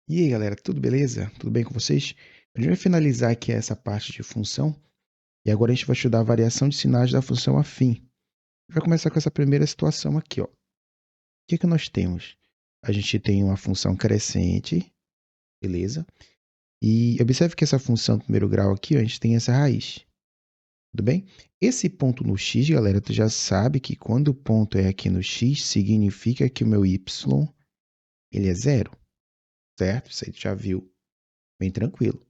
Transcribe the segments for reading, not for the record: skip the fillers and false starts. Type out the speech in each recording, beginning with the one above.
E aí, galera, tudo beleza? Tudo bem com vocês? A gente vai finalizar aqui essa parte de função e agora a gente vai estudar a variação de sinais da função afim. A gente vai começar com essa primeira situação aqui, ó. O que que nós temos? A gente tem uma função crescente, beleza? E observe que essa função do primeiro grau aqui, ó, a gente tem essa raiz, tudo bem? Esse ponto no x, galera, tu já sabe que quando o ponto é aqui no x, significa que o meu y, ele é zero, certo? Isso aí tu já viu, bem tranquilo.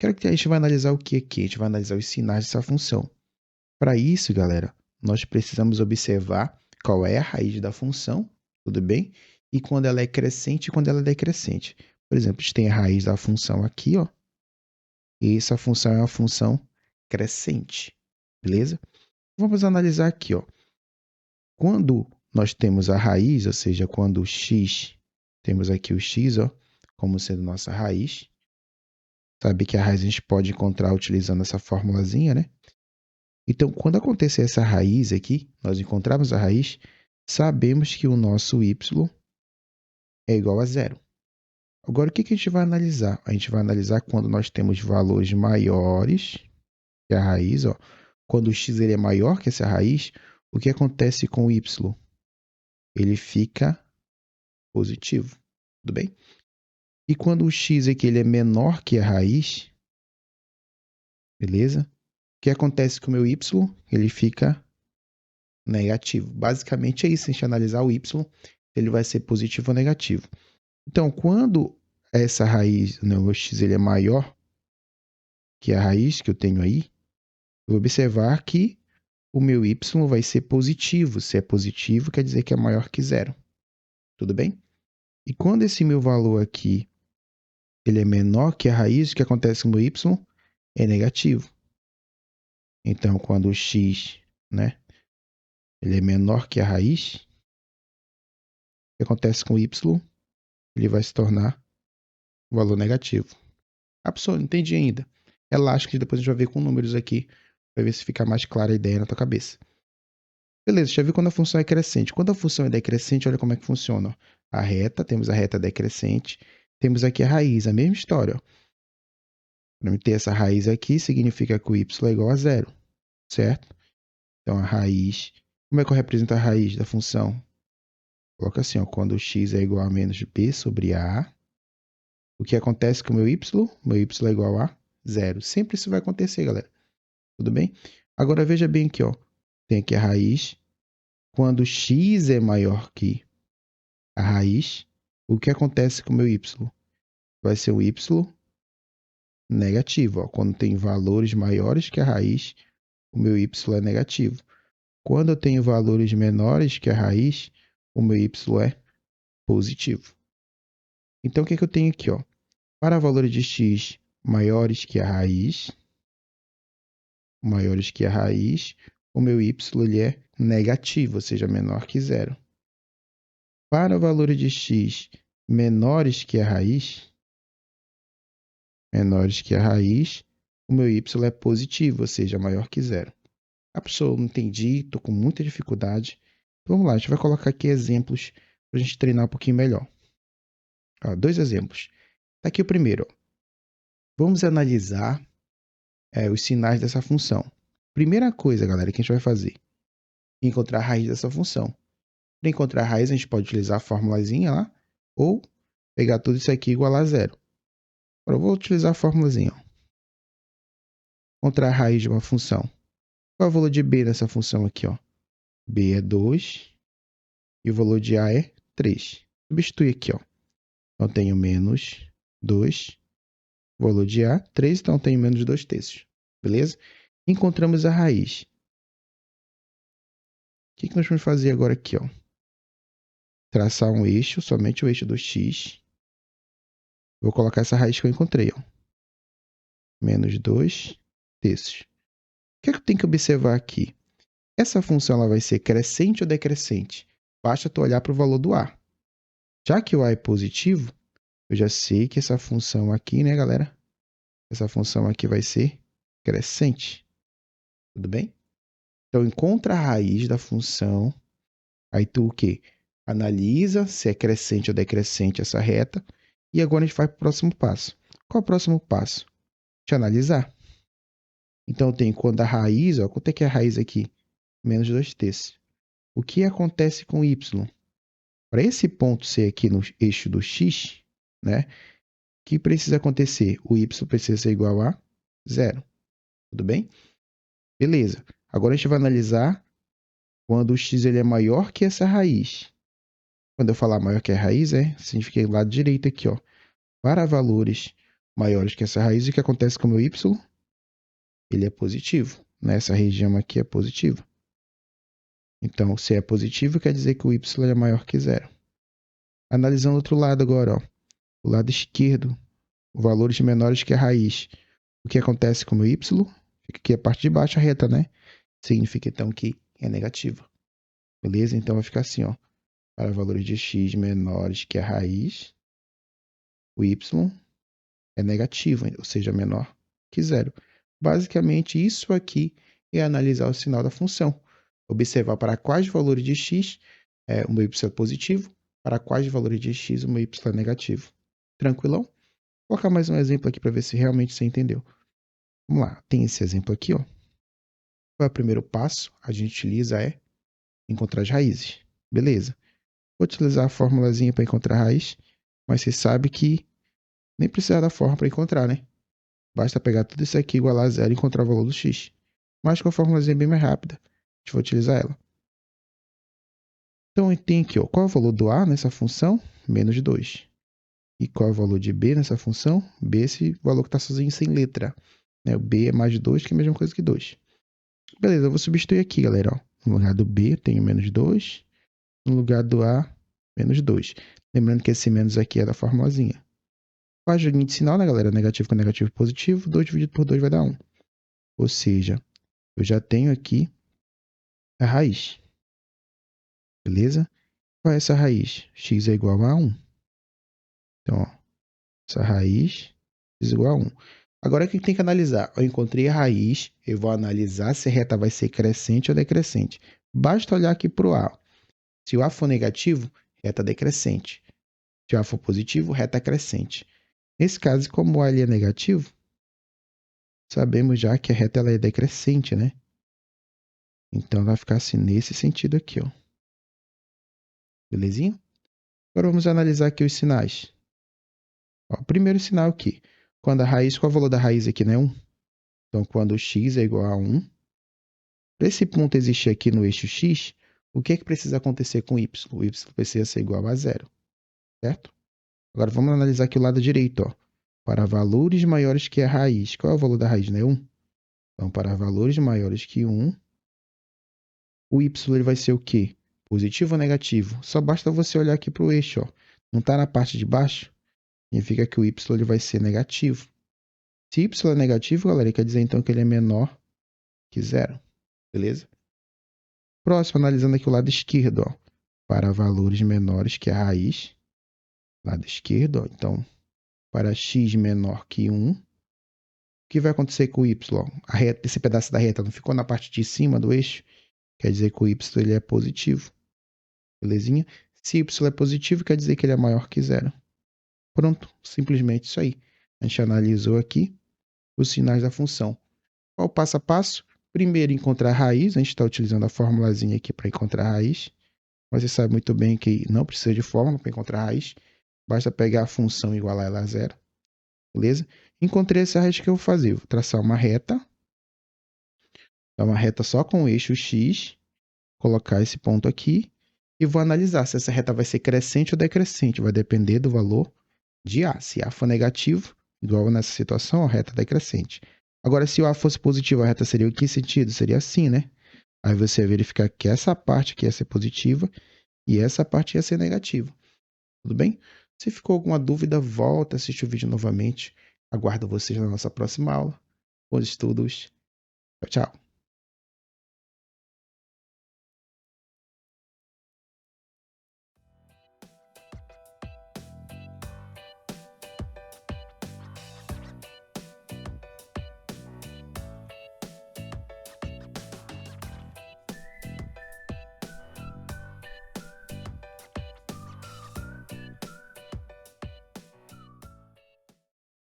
Quero que a gente vai analisar o que aqui? A gente vai analisar os sinais dessa função. Para isso, galera, nós precisamos observar qual é a raiz da função, tudo bem? E quando ela é crescente e quando ela é decrescente. Por exemplo, a gente tem a raiz da função aqui, ó, e essa função é uma função crescente, beleza? Vamos analisar aqui, ó. Quando nós temos a raiz, ou seja, quando o x, temos aqui o x, ó, como sendo nossa raiz. Sabe que a raiz a gente pode encontrar utilizando essa formulazinha, né? Então, quando acontecer essa raiz aqui, nós encontramos a raiz, sabemos que o nosso y é igual a zero. Agora, o que que a gente vai analisar? A gente vai analisar quando nós temos valores maiores que a raiz, ó. Quando o x ele é maior que essa raiz, o que acontece com o y? Ele fica positivo, tudo bem? E quando o x aqui ele é menor que a raiz, beleza? O que acontece com o meu y? Ele fica negativo. Basicamente é isso, a gente analisar o y, ele vai ser positivo ou negativo. Então, quando essa raiz, né, o x ele é maior que a raiz que eu tenho aí, eu vou observar que o meu y vai ser positivo. Se é positivo, quer dizer que é maior que zero. Tudo bem? E quando esse meu valor aqui ele é menor que a raiz, o que acontece com o meu y? É negativo. Então, quando o x, né, ele é menor que a raiz, o que acontece com o y? Ele vai se tornar um valor negativo. A pessoa não entendi ainda. Relaxa que depois a gente vai ver com números aqui, para ver se fica mais clara a ideia na tua cabeça. Beleza, já viu quando a função é crescente. Quando a função é decrescente, olha como é que funciona. A reta, temos a reta decrescente, temos aqui a raiz, a mesma história. Para ter essa raiz aqui, significa que o y é igual a zero, certo? Então, a raiz... Como é que eu represento a raiz da função? Coloca assim, ó, quando o x é igual a menos b sobre a, o que acontece com o meu y? Meu y é igual a zero. Sempre isso vai acontecer, galera. Tudo bem? Agora veja bem aqui, ó. Tem aqui a raiz. Quando x é maior que a raiz, o que acontece com o meu y? Vai ser o y negativo, ó. Quando tem valores maiores que a raiz, o meu y é negativo. Quando eu tenho valores menores que a raiz, o meu y é positivo. Então, o que que eu tenho aqui, ó? Para valores de x maiores que a raiz, o meu y ele é negativo, ou seja, menor que zero. Para valores de x menores que a raiz, o meu y é positivo, ou seja, maior que zero. A pessoa não entendi, estou com muita dificuldade. Vamos lá, a gente vai colocar aqui exemplos para a gente treinar um pouquinho melhor. Ó, dois exemplos. Tá aqui o primeiro. Ó. Vamos analisar os sinais dessa função. Primeira coisa, galera, que a gente vai fazer é encontrar a raiz dessa função. Para encontrar a raiz, a gente pode utilizar a formulazinha lá, ou pegar tudo isso aqui igual a zero. Agora eu vou utilizar a formulazinha. Ó. Encontrar a raiz de uma função. Qual é o valor de b nessa função aqui? Ó? B é 2 e o valor de a é 3. Substitui aqui. Ó. Então, tenho menos 2. O valor de a, 3, então tenho menos 2 terços. Beleza? Encontramos a raiz. O que nós vamos fazer agora aqui? Ó? Traçar um eixo, somente o eixo do x. Vou colocar essa raiz que eu encontrei. Ó. Menos 2 terços. O que eu tenho que observar aqui? Essa função ela vai ser crescente ou decrescente? Basta tu olhar para o valor do a. Já que o a é positivo, eu já sei que essa função aqui, né, galera? Essa função aqui vai ser crescente. Tudo bem? Então, encontra a raiz da função. Aí tu o quê? Analisa se é crescente ou decrescente essa reta. E agora a gente vai para o próximo passo. Qual é o próximo passo? De analisar. Então, eu tenho quando a raiz, ó, quanto é que é a raiz aqui? Menos 2/3. O que acontece com y? Para esse ponto ser aqui no eixo do x, né? O que precisa acontecer? O y precisa ser igual a 0. Tudo bem? Beleza. Agora a gente vai analisar quando o x ele é maior que essa raiz. Quando eu falar maior que a raiz, significa o lado direito aqui, ó. Para valores maiores que essa raiz, o que acontece com o meu y? Ele é positivo. Nessa região aqui é positivo. Então, se é positivo, quer dizer que o y é maior que 0. Analisando o outro lado agora, ó. O lado esquerdo, valores menores que a raiz. O que acontece com o meu y? Fica aqui a parte de baixo, a reta, né? Significa então que é negativa. Beleza? Então vai ficar assim, ó. Para valores de x menores que a raiz, o y é negativo, ou seja, menor que 0. Basicamente, isso aqui é analisar o sinal da função. Observar para quais valores de x o meu y é positivo, para quais valores de x o meu y é negativo. Tranquilão? Vou colocar mais um exemplo aqui para ver se realmente você entendeu. Vamos lá, tem esse exemplo aqui, ó. Qual é o primeiro passo? A gente utiliza encontrar as raízes. Beleza. Vou utilizar a formulazinha para encontrar a raiz, mas você sabe que nem precisa da fórmula para encontrar, né? Basta pegar tudo isso aqui, igualar a 0 e encontrar o valor do x. Mas com a formulazinha bem mais rápida, a gente vai utilizar ela. Então, tem aqui, ó, qual é o valor do a nessa função? Menos 2. E qual é o valor de b nessa função? B, esse valor que está sozinho sem letra. O b é mais de 2, que é a mesma coisa que 2. Beleza, eu vou substituir aqui, galera. Ó. No lugar do b, eu tenho menos 2. No lugar do a, menos 2. Lembrando que esse menos aqui é da formulazinha. Faz joguinho de sinal, né, galera? Negativo com negativo positivo. 2 dividido por 2 vai dar 1. Ou seja, eu já tenho aqui a raiz. Beleza? Qual é essa raiz? X é igual a 1. Então, ó, essa raiz x igual a 1. Agora, o que tem que analisar? Eu encontrei a raiz, eu vou analisar se a reta vai ser crescente ou decrescente. Basta olhar aqui para o A. Se o A for negativo, reta decrescente. Se o A for positivo, reta crescente. Nesse caso, como o A ele é negativo, sabemos já que a reta ela é decrescente, né? Então, vai ficar assim nesse sentido aqui, ó. Belezinha? Agora, vamos analisar aqui os sinais. Ó, o primeiro sinal aqui. Quando a raiz, qual é o valor da raiz aqui, né? 1. Então, quando o x é igual a 1, para esse ponto existir aqui no eixo x, o que é que precisa acontecer com y? O y precisa ser igual a 0, certo? Agora, vamos analisar aqui o lado direito, ó. Para valores maiores que a raiz. Qual é o valor da raiz, né? 1. Então, para valores maiores que 1, o y ele vai ser o quê? Positivo ou negativo? Só basta você olhar aqui para o eixo, ó. Não está na parte de baixo? Significa que o y ele vai ser negativo. Se y é negativo, galera, quer dizer então que ele é menor que 0. Beleza? Próximo, analisando aqui o lado esquerdo, ó. Para valores menores que a raiz. Lado esquerdo, ó. Então, para x menor que 1, o que vai acontecer com o y? A reta, esse pedaço da reta não ficou na parte de cima do eixo? Quer dizer que o y ele é positivo. Belezinha? Se y é positivo, quer dizer que ele é maior que 0. Pronto, simplesmente isso aí. A gente analisou aqui os sinais da função. Qual o passo a passo? Primeiro, encontrar a raiz. A gente está utilizando a formulazinha aqui para encontrar a raiz. Mas você sabe muito bem que não precisa de fórmula para encontrar a raiz. Basta pegar a função e igualar ela a 0. Beleza? Encontrei essa raiz que eu vou fazer. Vou traçar uma reta. Uma reta só com o eixo x. Colocar esse ponto aqui. E vou analisar se essa reta vai ser crescente ou decrescente. Vai depender do valor de A. Se A for negativo, igual nessa situação, a reta decrescente. Agora, se o A fosse positivo, a reta seria em que sentido? Seria assim, né? Aí você vai verificar que essa parte aqui ia ser positiva e essa parte ia ser negativa. Tudo bem? Se ficou alguma dúvida, volta, assiste o vídeo novamente. Aguardo vocês na nossa próxima aula. Bons estudos. Tchau, tchau.